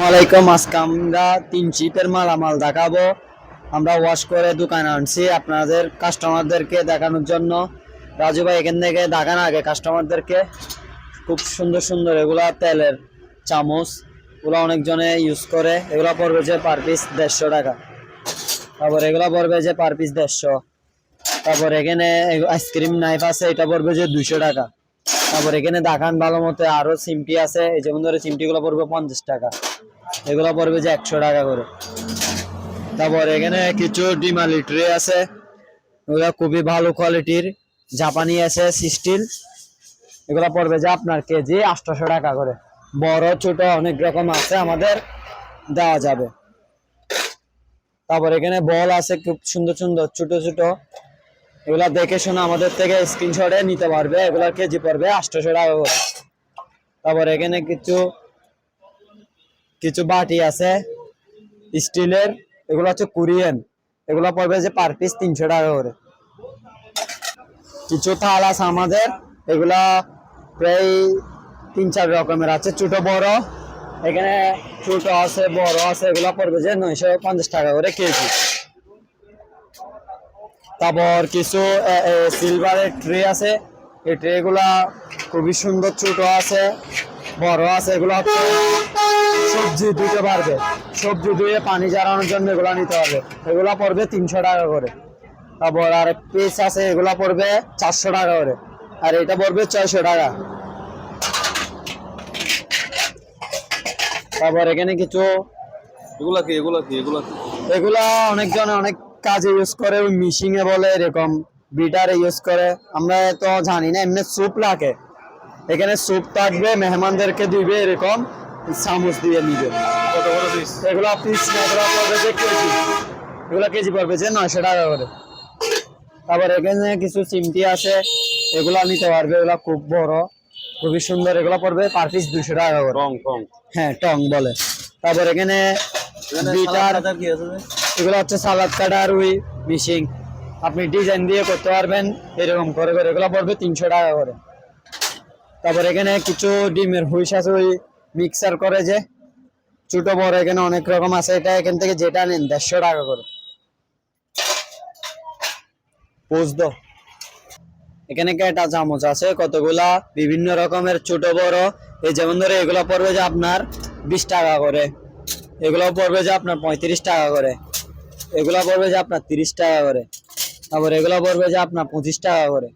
ওয়ালাইকুম। আজকে আমরা 3 চিপের মালামাল দেখাবো। আমরা ওয়াশ করে দোকানে আনছি আপনাদের কাস্টমারদেরকে দেখানোর জন্য। রাজু ভাই এখান থেকে দেখান আগে কাস্টমারদেরকে। খুব সুন্দর সুন্দর এগুলা তেলের চামচ, এগুলো অনেকজনে ইউজ করে। এগুলো পড়বে যে পার পিস 150 টাকা। তারপর এগুলো পড়বে যে পার পিস 150। তারপর এখানে আইসক্রিম নাইফ আছে, এটা পড়বে যে 200 টাকা। তারপর এখানে দেখান ভালো মতো আরো চিমটি আছে, এই যেমন ধরে চিমটি গুলো পড়বে 50 টাকা। এগুলো পড়বে যে 100 টাকা করে। তারপর এখানে কিছু ডিমালি ট্রে আছে, ওগুলো খুবই ভালো কোয়ালিটির, জাপানি আছে স্টিল। এগুলো পড়বে যে আপনার কেজি 800 টাকা করে। বড় ছোট অনেক রকম আছে, আমাদের দেওয়া যাবে। তারপর এখানে বল আছে খুব সুন্দর সুন্দর ছোট ছোট, এগুলা দেখে শুনে আমাদের থেকে স্ক্রিনশটে নিতে পারবে। এগুলার কেজি পড়বে 800 টাকা করে। তারপর এখানে কিছু কিছু বাটি আছে স্টিলের, এগুলো হচ্ছে কোরিয়ান, এগুলো পড়বে যে পার পিস 300 টাকা করে। কিছু থাল আছে আমাদের, এগুলা প্রায় 3-4 রকমের আছে, ছোট বড়। এখানে ছোট আছে বড় আছে, এগুলা পড়বে যে 950 টাকা করে কেজি। তারপর কিছু সিলভারের ট্রে আছে, এই ট্রে গুলা খুবই সুন্দর, ছোট আছে বড় আছে। এগুলো হচ্ছে সবজি ধুতে পারবে, সবজি ধুয়ে পানি ঝরানোর জন্য এগুলা নিতে হবে। এগুলা পড়বে 300 টাকা করে। তারপর আর পিস আছে, এগুলা পড়বে 400 টাকা করে, আর এটা পড়বে 600 টাকা। তারপর এখানে কিছু এগুলা অনেকজন অনেক কাজে ইউজ করে, ওই মিশিং এ বলে এরকম বিটারে ইউজ করে, আমরা তো জানি না। এমনি স্যুপ লাগে, এখানে স্যুপ থাকবে, মেহমানদেরকে দিবে, এরকম চামচ দিয়ে নিবে। কত বড় পিস এগুলো? পিস এগুলো পড়বে যে কেজি, এগুলো কেজি পড়বে যে 900 টাকা করে। তারপর এখানে কিছু চিমটি আছে, এগুলা নিতে পারবে, এগুলা খুব বড় খুবই সুন্দর, এগুলো পড়বে পার পিস 200 টাকা করে। হ্যাঁ, টং বলে। তারপর এখানে বিটার, এগুলো হচ্ছে সালাদ কাটার ওই মিশিং, আপনি ডিজাইন দিয়ে করতে পারবেন এরকম করে করে, এগুলো পড়বে 300 টাকা করে। তারপর এখানে কিছু ডিমের হুইস আছে, ওই মিক্সার করে যে ছোট বড়, এখানে অনেক রকম আছে। এটা এখান থেকে যেটা নেন 150 টাকা করে। বুঝতো এখানে কয়টা চামচ আছে কতগুলা বিভিন্ন রকমের ছোট বড়। এই যেমন ধরে এগুলো পড়বে যে আপনার 20 টাকা করে, এগুলো পড়বে যে আপনার 35 টাকা করে, এগুলো পড়বে যে আপনার 30 টাকা করে। তারপর এগুলো পড়বে যে আপনার 25 টাকা করে।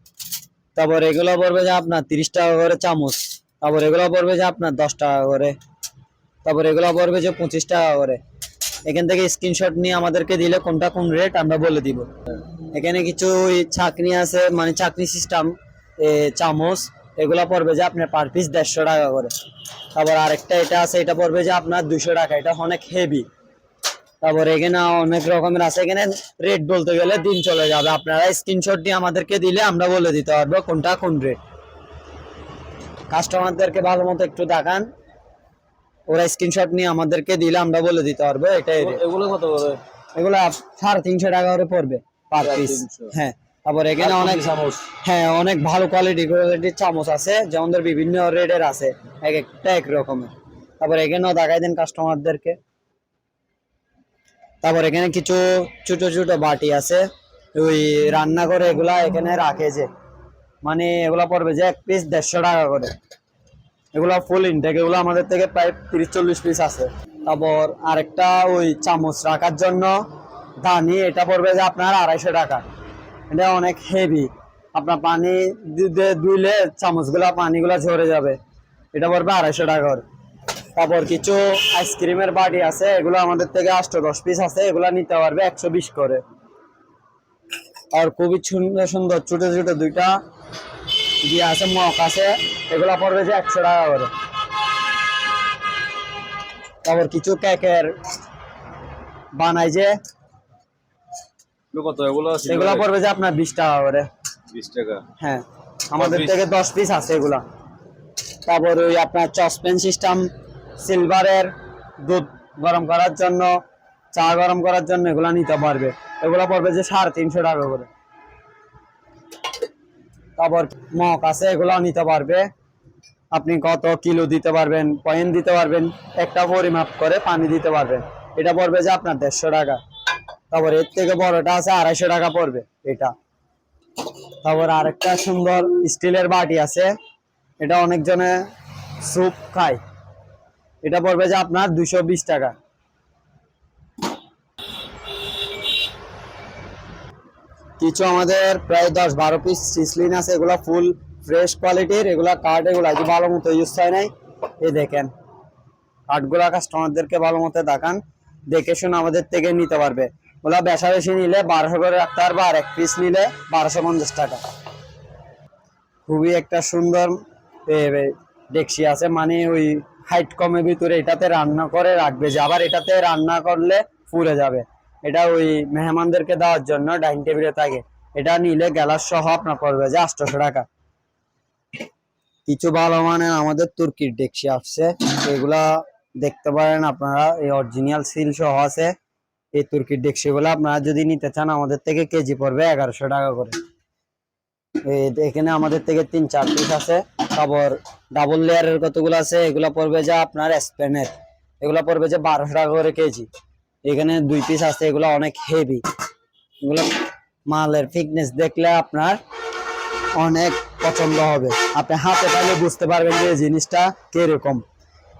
তারপর এগুলো পড়বে যে আপনার 30 টাকা করে চামচ। তারপর এগুলো পড়বে যে আপনার 10 টাকা করে। তারপর এগুলো পড়বে যে 25 টাকা করে। এখান থেকে স্ক্রিনশট নিয়ে আমাদেরকে দিলে কোনটা কোন রেট আমরা বলে দিব। এখানে কিছু ছাকনি আছে, মানে ছাকনি সিস্টেম চামচ, এগুলা পড়বে যে আপনার পার পিস 150 টাকা করে। তারপর আরেকটা এটা আছে, এটা পড়বে যে আপনার 200 টাকা, এটা অনেক হেভি। তারপর এখানে অনেক রকমের আছে, এখানে রেট বলতে গেলে দিন চলে যাবে। আপনারা স্ক্রিনশট দিয়ে আমাদেরকে দিলে আমরা বলে দিতে পারবো কোনটা কোন রেট। কাস্টমারদেরকে ভালো মতো একটু দেখান, ওরা স্ক্রিনশট নিয়ে আমাদেরকে দিলে আমরা বলে দিতে পারবো এটাই রেট। এগুলো কত করে? এগুলা 350 টাকা করে পড়বে পার পিস। হ্যাঁ, তারপর এখানে অনেক চামচ, হ্যাঁ অনেক ভালো কোয়ালিটির চামচ আছে, যেমন ধর বিভিন্ন রেটের আছে, এক একটা এক রকমের। তারপর এখানেও দেখাই দেন কাস্টমারদেরকে। তারপর এখানে কিছু ছোট ছোট বাটি আছে, ওই রান্না করে এগুলা এখানে রাখে যে, মানে এগুলা পড়বে যে এক পিস 150 টাকা করে। এগুলা ফুল ইনটেক, এগুলো আমাদের থেকে প্রায় 30-40 পিস আছে। তারপর আরেকটা ওই চামচ রাখার জন্য দানি, এটা পড়বে যে আপনার 250 টাকা। এটা অনেক হেভি, আপনার পানি ধুইলে চামচগুলা পানিগুলা ঝরে যাবে, এটা পড়বে 250 টাকা করে। তারপর কিছু আইসক্রিমের বাটি আছে, এগুলো আমাদের থেকে 8-10 পিস আছে, এগুলা নিতে পারবে 120 করে। আর খুবই সুন্দর সুন্দর ছোট ছোট দুইটা দিয়ে আছে, মগ আছে, এগুলা পড়বে যে 100 টাকা করে। তারপর কিছু কেকের বানাই যে, এগুলা পড়বে যে আপনার 20 টাকা করে। 20 টাকা? হ্যাঁ, আমাদের থেকে 10 পিস আছে এগুলা। তারপর ওই আপনার চসপেন সিস্টেম সিলভারের, দুধ গরম করার জন্য, চা গরম করার জন্য, এগুলা নিতে পারবে। এগুলা পড়বে যে 350 টাকা করে। তারপর মগ আছে, এগুলাও নিতে পারবে। আপনি কত কিলো দিতে পারবেন, পয়েন্ট দিতে পারবেন, একটা পরিমাপ করে পানি দিতে পারবেন। এটা পড়বে যে আপনার 150 টাকা। তারপর এর থেকে বড়টা আছে 250 টাকা পড়বে এটা। তারপর আরেকটা সুন্দর স্টিলের বাটি আছে, এটা অনেকজনে স্যুপ খায়, এটা পড়বে যে আপনার 220 টাকা। কিছু আমাদের প্রায় 10-12 পিস সিসলিন আছে, এগুলা ফুল ফ্রেশ কোয়ালিটির, এগুলা কাঠ, এগুলা কি ভালো মতো ইউজ হয় নাই। এই দেখেন কাঠগুলা কাস্টমারদেরকে ভালো মতো দেখান, দেখে শুনে আমাদের থেকে নিতে পারবে। ওগুলা বেশা বেশি নিলে 1200 করে রাখতে পারবে, আর 1 পিস নিলে 1250 টাকা। খুবই একটা সুন্দর ডেকচি আছে, মানে ওই হাইট কমের ভিতরে এটাতে রান্না করে রাখবে, যে আবার এটাতে রান্না করলে পুড়ে যাবে। এটা ওই মেহমানদেরকে দেওয়ার জন্য ডাইনিং টেবিলে থাকে। এটা নিলে গ্যালাস সহ আপনার পড়বে যে 800 টাকা। কিছু ভালো মানের আমাদের তুর্কির ডেকচি আসছে, এগুলা দেখতে পারেন আপনারা, এই অরিজিনাল সিল সহ আছে। এই তুর্কির ডেকচি গুলা আপনারা যদি নিতে চান আমাদের থেকে কেজি পড়বে 1100 টাকা করে। এখানে আমাদের থেকে 3-4 পিস আছে। তারপর ডাবল লেয়ারের কতগুলো আছে, এগুলা পড়বে যে আপনার স্পেনের, এগুলা পড়বে যে 1200 টাকা করে কেজি। এখানে 2 পিস আছে, এগুলো অনেক হেভি, এগুলো মালের ফিটনেস দেখলে আপনার অনেক পছন্দ হবে। আপনি হাতে পাইলে বুঝতে পারবেন যে জিনিসটা কিরকম।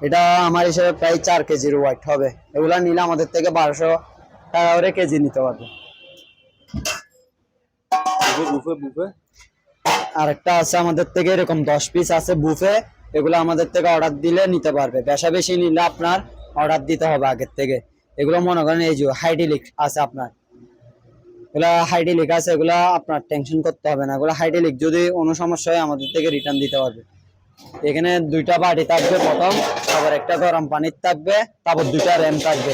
এটা আমার হিসেবে প্রায় 4 কেজির ওয়েট হবে। এগুলা নিলে আমাদের থেকে 1200 টাকা করে কেজি নিতে পারবে। আরেকটা আছে আমাদের থেকে, এরকম 10 পিস আছে বুফে, এগুলো আমাদের থেকে অর্ডার দিলে নিতে পারবে। বেশা বেশি নিলে আপনার অর্ডার দিতে হবে আগের থেকে। এগুলো মনে করেন এই যে হাইড্রোলিক আছে আপনার, এগুলা হাইড্রোলিক আছে, এগুলা আপনার টেনশন করতে হবে না। এগুলো হাইড্রোলিক, যদি কোনো সমস্যা হয় আমাদের থেকে রিটার্ন দিতে পারবে। এখানে 2টা বাটি থাকবে প্রথম, তারপর একটা গরম পানির থাকবে, তারপর 2টা র্যাম থাকবে।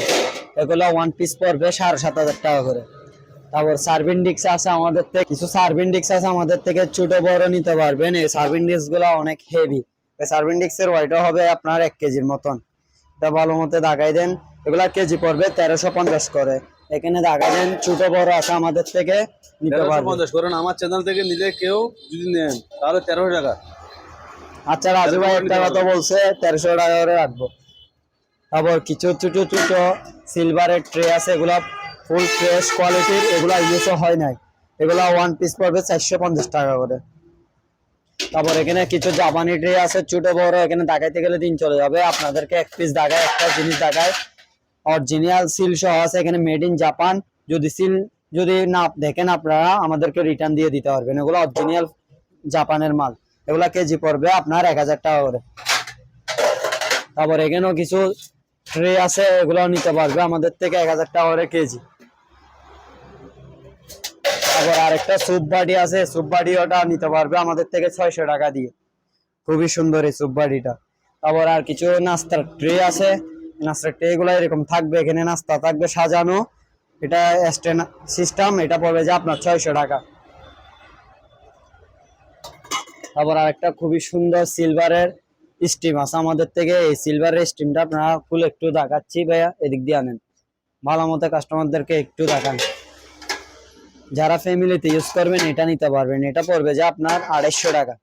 এগুলো 1 পিস পড়বে 7,500 টাকা করে। তারপর সার্ভিং ডিস্ক আছে আমাদের থেকে, কিছু সার্ভিং ডিস্ক আছে আমাদের থেকে, ছোট বড় নিতে পারবেন। এই সার্ভিং ডিস্ক গুলা অনেক হেভি। এই সার্ভিং ডিস্কের ওয়েটও হবে আপনার 1 কেজির মতন। এটা ভালো মতো দাগাই দেন, এগুলা কেজি পড়বে 1350 করে। এখানে দাগাই দেন, ছোট বড় আছে আমাদের থেকে নিতে পারবেন। 1350 করেন, আমার চ্যানেল থেকে নিলে কেউ যদি নেন তাহলে 1300 টাকা। আচ্ছা রাজু ভাই একটা কথা বলছে, 1300 টাকা করে রাখবো। তারপর কিছু ছোট ছোট সিলভারের ট্রে আছে, এগুলা ফুল ফ্রেশ কোয়ালিটির, এগুলা ইউজও হয় নাই। এগুলা 1 পিস পড়বে 450 টাকা করে। তারপর এখানে কিছু জাপানি ট্রে আছে ছোট বড়, এখানে দাগাইতে গেলে দিন চলে যাবে। আপনাদেরকে 1 পিস দাগায়, একটা জিনিস দাগায়, অরিজিনাল সিল সহ আছে, এখানে মেড ইন জাপান। যদি সিল যদি না দেখেন আপনারা আমাদেরকে রিটার্ন দিয়ে দিতে পারবেন। এগুলো অরিজিনাল জাপানের মাল, এগুলা কেজি পড়বে আপনার 1000 টাকা করে। তারপর এখানেও কিছু ট্রে আছে, এগুলো নিতে পারবে আমাদের থেকে 1000 টাকা করে কেজি। তারপর আরেকটা স্যুপ বাটি আছে, স্যুপ বাটি ওটা নিতে পারবে আমাদের থেকে 600 টাকা দিয়ে। খুবই সুন্দর এই স্যুপ বাটিটা। তারপর আর কিছু নাস্তার ট্রে আছে, নাস্তার ট্রে গুলো এরকম থাকবে, এখানে নাস্তা থাকবে সাজানো, এটা স্ট্যান্ড সিস্টেম, এটা পড়বে যে আপনার 600 টাকা। তারপর আরেকটা খুবই সুন্দর সিলভারের স্টিম আছে আমাদের থেকে। এই সিলভারের স্টিমটা আপনারা ফুল একটু দেখাচ্ছি ভাইয়া, এদিক দিয়ে আনেন, ভালো মতো কাস্টমারদেরকে একটু দেখান। যারা ফ্যামিলিতে ইউজ করবেন এটা নিতে পারবেন, এটা পড়বে যে আপনার 250 টাকা।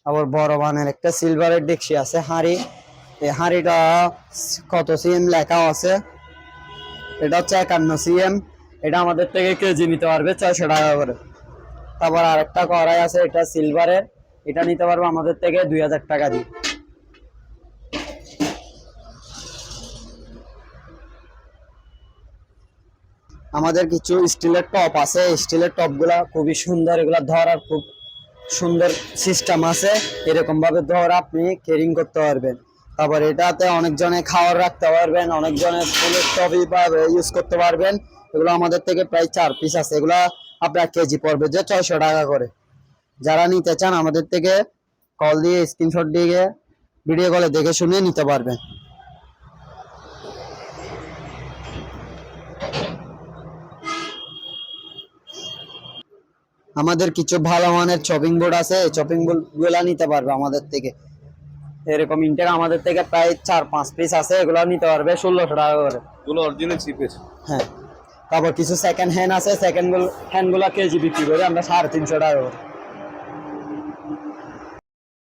আবার বড় মানের একটা সিলভারের ডেকচি আছে, হাঁড়ি। এই হাঁড়িটা কত সিএম লেখা আছে, এটা হচ্ছে 51 সিএম। এটা আমাদের থেকে কেজি নিতে পারবে 600 টাকা করে। তারপর আরেকটা কড়াই আছে, এটা সিলভারের, এটা নিতে পারবে আমাদের থেকে 2000 টাকা দিয়ে। আমাদের কিছু স্টিলের টপ আছে, স্টিলের টপ গুলা খুবই সুন্দর, এগুলা ধরার খুব সুন্দর সিস্টেম আছে, এরকম ভাবে ধরা আপনি কেরিং করতে পারবেন। তারপর এটাতে অনেকজনে খাওয়ার রাখতে পারবেন, অনেকজনে ফুলের টপই ইউজ করতে পারবেন। এগুলো আমাদের থেকে প্রায় 4 পিস আছে, এগুলা আপনার কেজি পড়বে যে 600 টাকা করে। যারা নিতে চান আমাদের থেকে কল দিয়ে, স্ক্রিনশট দিয়ে ভিডিও কলে দেখে শুনে নিতে পারবেন। আমাদের কিছু ভালো মানের চপিং বোর্ড আছে, এই চপিং বোর্ড গুলা নিতে পারবে আমাদের থেকে। এরকম ইন্টেক আমাদের থেকে প্রায় 4-5 পিস আছে, এগুলো নিতে পারবে 1600 টাকা করে। এগুলো অরিজিনাল চিপের। হ্যাঁ, তারপর কিছু সেকেন্ড হ্যান্ড আছে, সেকেন্ড হ্যান্ড গুলা কেজি বিক্রি করে আমরা 350 টাকা করে।